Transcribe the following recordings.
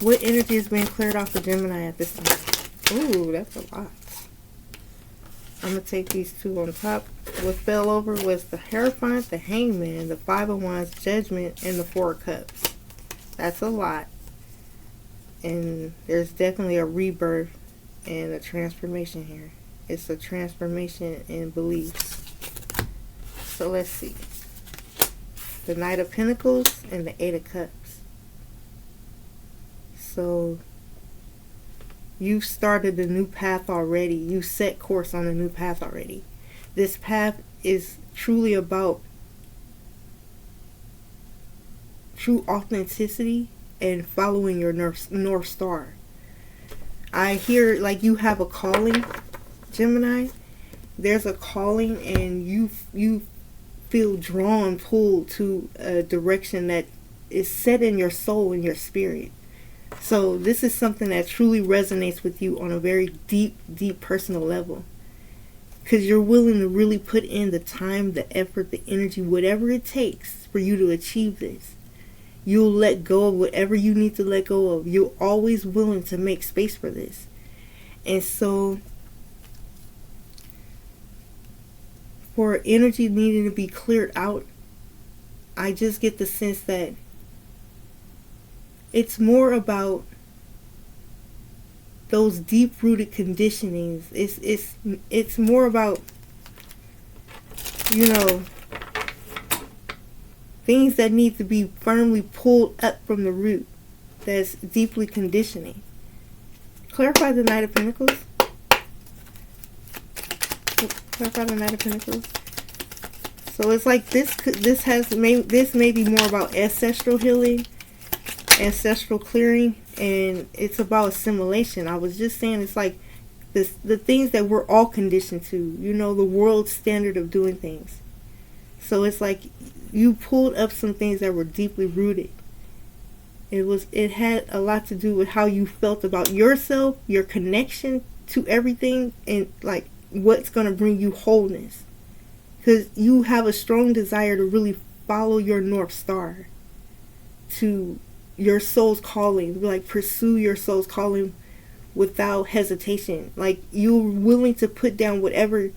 What energy is being cleared off for Gemini at this time? Ooh, that's a lot. I'm going to take these two on top. What fell over was the Hierophant, the Hangman, the Five of Wands, Judgment, and the Four of Cups. That's a lot. And there's definitely a rebirth and a transformation here. It's a transformation in beliefs. So let's see. The Knight of Pentacles and the Eight of Cups. So you've started a new path already. You set course on a new path already. This path is truly about true authenticity and following your North Star. I hear like you have a calling, Gemini. There's a calling and you feel drawn, pulled to a direction that is set in your soul and your spirit. So this is something that truly resonates with you on a very deep personal level. Because you're willing to really put in the time, the effort, the energy, whatever it takes for you to achieve this. You'll let go of whatever you need to let go of. You're always willing to make space for this. And so, for energy needing to be cleared out, I just get the sense that it's more about those deep-rooted conditionings. It's more about, you know, things that need to be firmly pulled up from the root. That's deeply conditioning. Clarify the Knight of Pentacles. Clarify the Knight of Pentacles. So it's like this may be more about ancestral healing, ancestral clearing, and it's about assimilation. I was just saying it's like the things that we're all conditioned to, you know, the world standard of doing things. So it's like you pulled up some things that were deeply rooted. It had a lot to do with how you felt about yourself, your connection to everything, and like what's going to bring you wholeness. Because you have a strong desire to really follow your North Star, to your soul's calling, like pursue your soul's calling without hesitation. Like you're willing to put down whatever,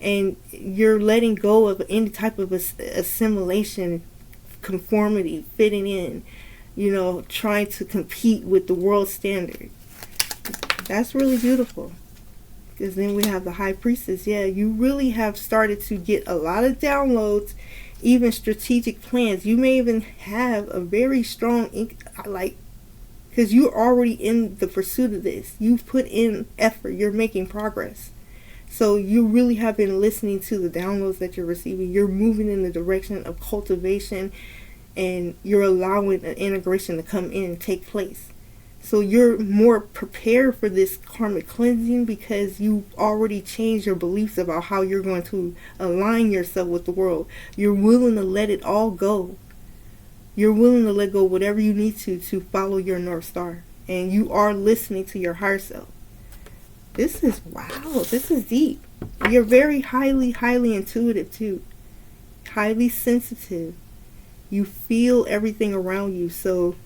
and you're letting go of any type of assimilation, conformity, fitting in, you know, trying to compete with the world standard. That's really beautiful. Because then we have the High Priestess. Yeah, you really have started to get a lot of downloads, even strategic plans. You may even have a very strong, because you're already in the pursuit of this. You've put in effort. You're making progress. So you really have been listening to the downloads that you're receiving. You're moving in the direction of cultivation, and you're allowing an integration to come in and take place. So you're more prepared for this karmic cleansing because you've already changed your beliefs about how you're going to align yourself with the world. You're willing to let it all go. You're willing to let go whatever you need to follow your North Star. And you are listening to your higher self. This is, wow, this is deep. You're very highly intuitive too. Highly sensitive. You feel everything around you. So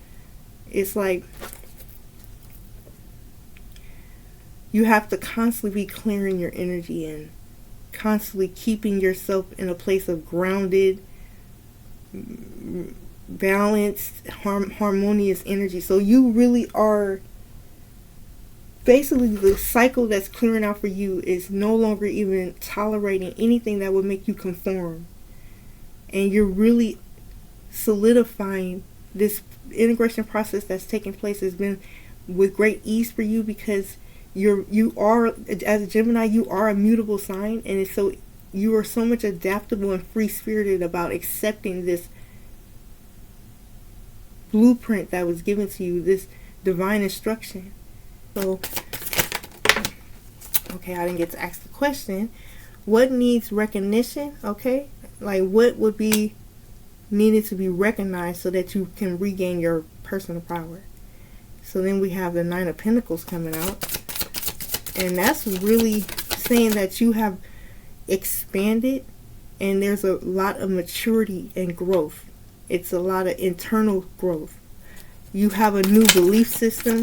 it's like you have to constantly be clearing your energy and constantly keeping yourself in a place of grounded, balanced, harmonious energy. So you really are, basically the cycle that's clearing out for you is no longer even tolerating anything that would make you conform. And you're really solidifying this integration process that's taking place has been with great ease for you, because you are, as a Gemini, you are a mutable sign, and it's so you are so much adaptable and free-spirited about accepting this blueprint that was given to you, this divine instruction. So, okay, I didn't get to ask the question. What needs recognition? Okay, like what would be needed to be recognized so that you can regain your personal power? So then we have the Nine of Pentacles coming out. And that's really saying that you have expanded and there's a lot of maturity and growth. It's a lot of internal growth. You have a new belief system,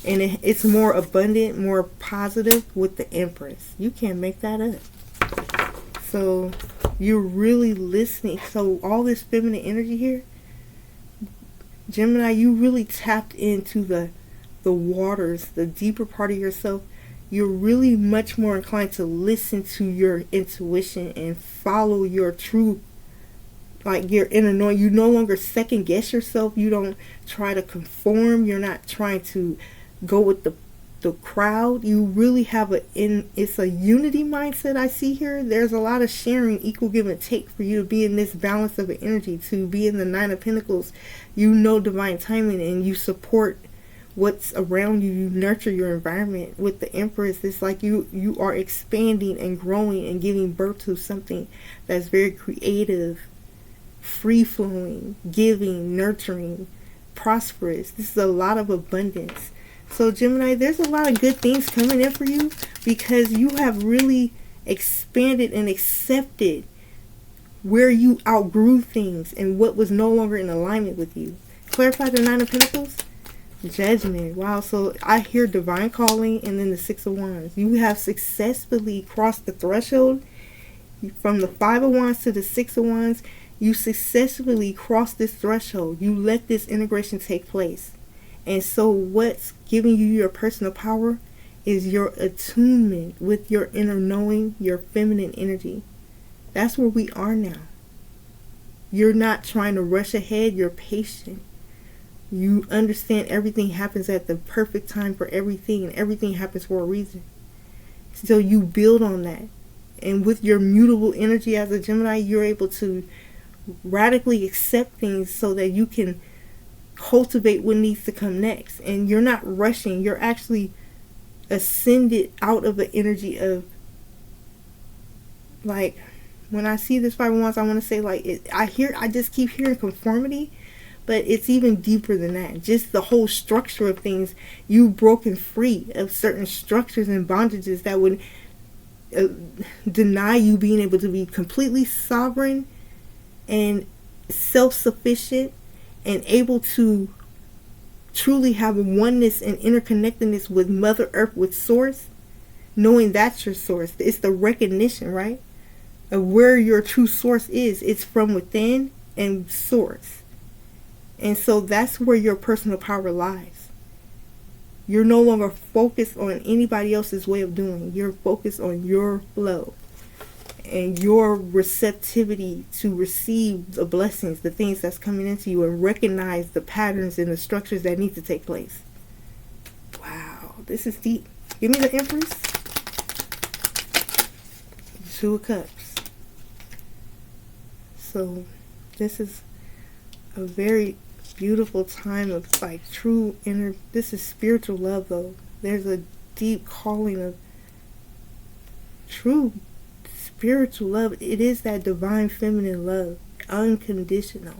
and it's more abundant, more positive with the Empress. You can't make that up. So you're really listening. So all this feminine energy here, Gemini, you really tapped into the waters, the deeper part of yourself. You're really much more inclined to listen to your intuition and follow your true, like your inner knowing. You no longer second guess yourself. You don't try to conform. You're not trying to go with the crowd. You really have it's a unity mindset I see here. There's a lot of sharing, equal give and take for you to be in this balance of energy, to be in the Nine of Pentacles. You know divine timing, and you support what's around you. You nurture your environment. With the Empress, it's like you are expanding and growing and giving birth to something that's very creative, free-flowing, giving, nurturing, prosperous. This is a lot of abundance. So Gemini, there's a lot of good things coming in for you, because you have really expanded and accepted where you outgrew things and what was no longer in alignment with you. Clarify the Nine of Pentacles. Judgment. Wow. So I hear divine calling, and then the Six of Wands. You have successfully crossed the threshold from the Five of Wands to the Six of Wands. You successfully crossed this threshold. You let this integration take place. And so what's giving you your personal power is your attunement with your inner knowing, your feminine energy. That's where we are now. You're not trying to rush ahead. You're patient. You understand everything happens at the perfect time for everything, and everything happens for a reason. So you build on that. And with your mutable energy as a Gemini, you're able to radically accept things so that you can cultivate what needs to come next. And you're not rushing. You're actually ascended out of an energy of, like, when I see this Five of Wands, I want to say, like, I just keep hearing conformity, but it's even deeper than that. Just the whole structure of things. You've broken free of certain structures and bondages that would deny you being able to be completely sovereign and self-sufficient and able to truly have a oneness and interconnectedness with Mother Earth, with Source, knowing that's your source. It's the recognition, right, of where your true source is. It's from within and Source. And so that's where your personal power lies. You're no longer focused on anybody else's way of doing. You're focused on your flow and your receptivity to receive the blessings, the things that's coming into you, and recognize the patterns and the structures that need to take place. Wow, this is deep. Give me the Empress. Two of Cups. So this is a very beautiful time of, like, true inner, this is spiritual love though. There's a deep calling of true spiritual love. It is that divine feminine love, unconditional,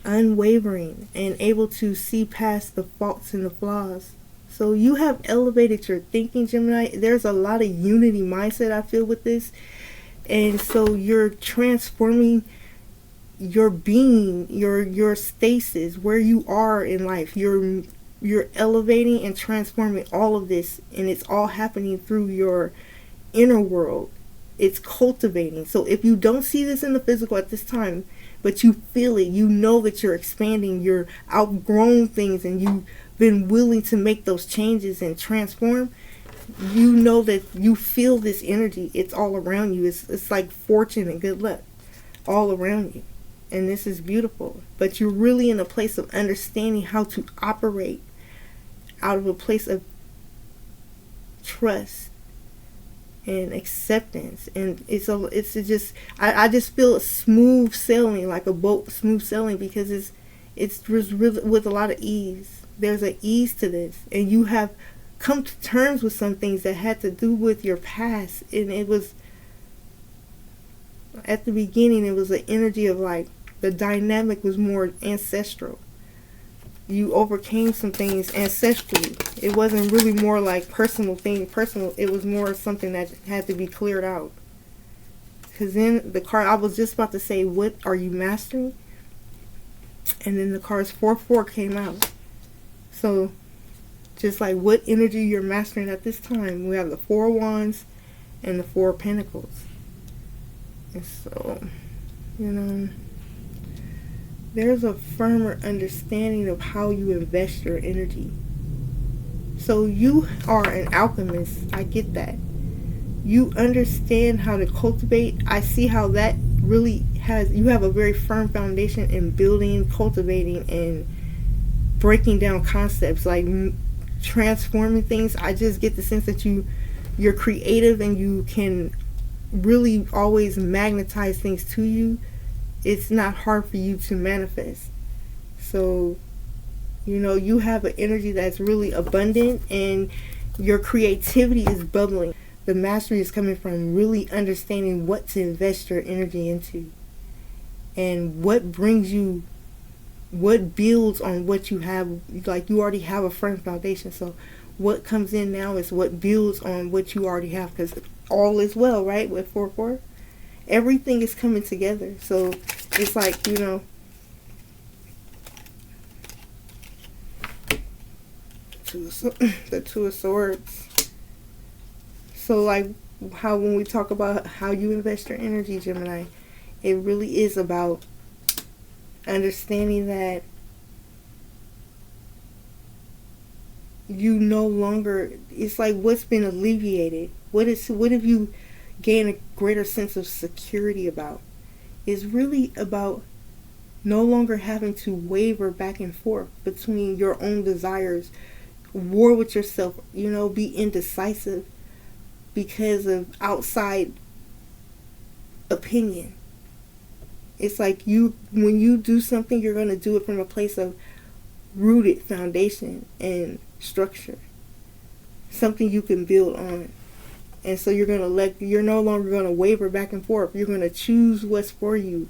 unwavering, and able to see past the faults and the flaws. So you have elevated your thinking, Gemini. There's a lot of unity mindset I feel with this. And so you're transforming your being, your stasis, where you are in life. You're elevating and transforming all of this, and it's all happening through your inner world. It's cultivating. So if you don't see this in the physical at this time, but you feel it, you know that you're expanding, you're outgrown things, and you've been willing to make those changes and transform, you know that you feel this energy. It's all around you. It's like fortune and good luck all around you. And this is beautiful. But you're really in a place of understanding how to operate out of a place of trust and acceptance. And it's just, I just feel smooth sailing, like a boat smooth sailing, because it's really with a lot of ease. There's an ease to this, and you have come to terms with some things that had to do with your past. And it was, at the beginning, it was an energy of, like, the dynamic was more ancestral. You overcame some things ancestrally. It wasn't really more like personal. It was more something that had to be cleared out. Because then the card, I was just about to say, what are you mastering? And then the cards 4-4 came out. So just like what energy you're mastering at this time. We have the 4 of Wands and the 4 of Pentacles. And so, there's a firmer understanding of how you invest your energy. So you are an alchemist. I get that. You understand how to cultivate. I see how that really you have a very firm foundation in building, cultivating, and breaking down concepts, like transforming things. I just get the sense that you're creative and you can really always magnetize things to you. It's not hard for you to manifest. So, you have an energy that's really abundant and your creativity is bubbling. The mastery is coming from really understanding what to invest your energy into and what builds on what you have. Like, you already have a firm foundation. So what comes in now is what builds on what you already have, because all is well, right? With 4-4, everything is coming together. So it's like, the 2 of Swords. So like how when we talk about how you invest your energy, Gemini, it really is about understanding that you no longer, it's like what's been alleviated. What have you gained a greater sense of security about? Is really about no longer having to waver back and forth between your own desires, war with yourself, be indecisive because of outside opinion. It's like when you do something, you're going to do it from a place of rooted foundation and structure, something you can build on. And so you're no longer going to waver back and forth. You're going to choose what's for you,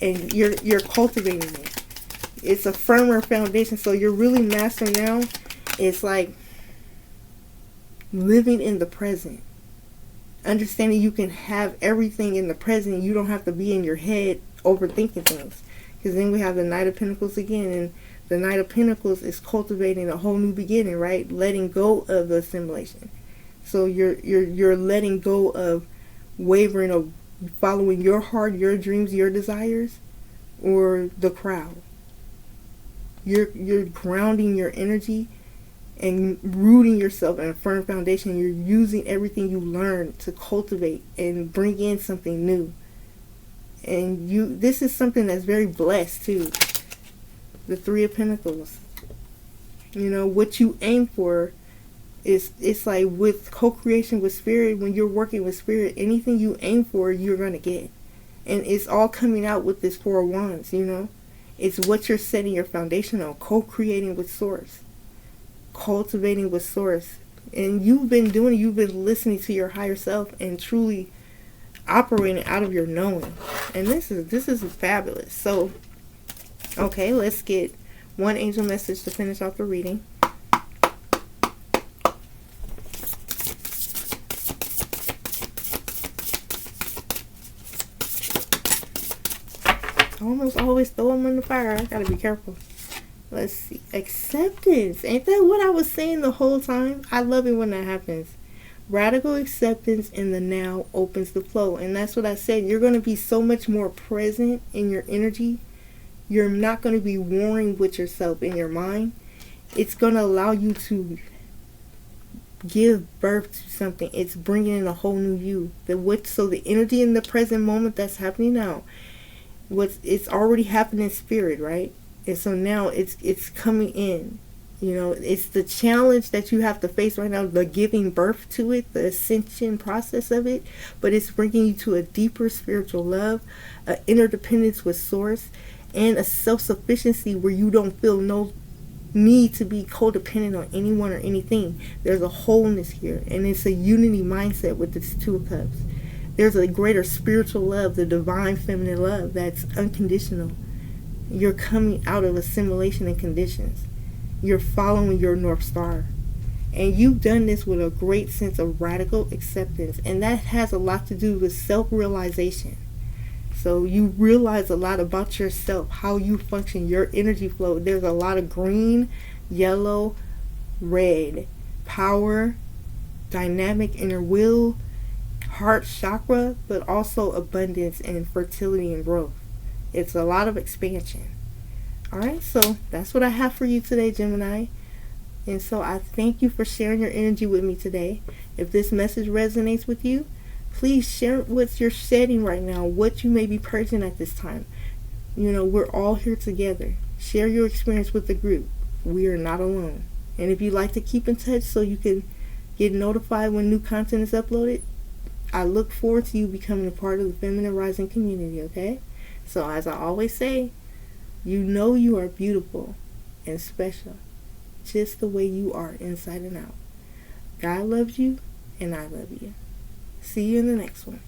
and you're cultivating it. It's a firmer foundation. So you're really mastering now. It's like living in the present, understanding you can have everything in the present. You don't have to be in your head overthinking things, because then we have the Knight of Pentacles again, and the Knight of Pentacles is cultivating a whole new beginning, right? Letting go of the assimilation. So you're letting go of wavering, of following your heart, your dreams, your desires, or the crowd. You're grounding your energy and rooting yourself in a firm foundation. You're using everything you learned to cultivate and bring in something new. And this is something that's very blessed too. The 3 of Pentacles. What you aim for it's like with co-creation with spirit. When you're working with spirit, anything you aim for, you're going to get. And it's all coming out with this 4 of Wands, It's what you're setting your foundation on, co-creating with source, cultivating with source. And you've been listening to your higher self and truly operating out of your knowing. And this is fabulous. So, okay, let's get one angel message to finish off the reading. I almost always throw them in the fire. I gotta be careful. Let's see. Acceptance. Ain't that what I was saying the whole time? I love it when that happens. Radical acceptance in the now opens the flow. And that's what I said. You're going to be so much more present in your energy. You're not going to be warring with yourself in your mind. It's going to allow you to give birth to something. It's bringing in a whole new you. So the energy in the present moment that's happening now, it's already happened in spirit, right? And so now it's coming in. It's the challenge that you have to face right now, the giving birth to it, the ascension process of it. But it's bringing you to a deeper spiritual love, an interdependence with source, and a self-sufficiency where you don't feel no need to be codependent on anyone or anything. There's a wholeness here, and it's a unity mindset with this 2 of Cups. There's a greater spiritual love, the divine feminine love that's unconditional. You're coming out of assimilation and conditions. You're following your North Star. And you've done this with a great sense of radical acceptance. And that has a lot to do with self-realization. So you realize a lot about yourself, how you function, your energy flow. There's a lot of green, yellow, red, power, dynamic inner will, heart chakra, but also abundance and fertility and growth. It's a lot of expansion. Alright, so that's what I have for you today, Gemini. And so I thank you for sharing your energy with me today. If this message resonates with you, please share what you're setting right now, what you may be purging at this time. You know, we're all here together. Share your experience with the group. We are not alone. And if you'd like to keep in touch so you can get notified when new content is uploaded, I look forward to you becoming a part of the Feminine Rising community, okay? So as I always say, you know you are beautiful and special, just the way you are inside and out. God loves you, and I love you. See you in the next one.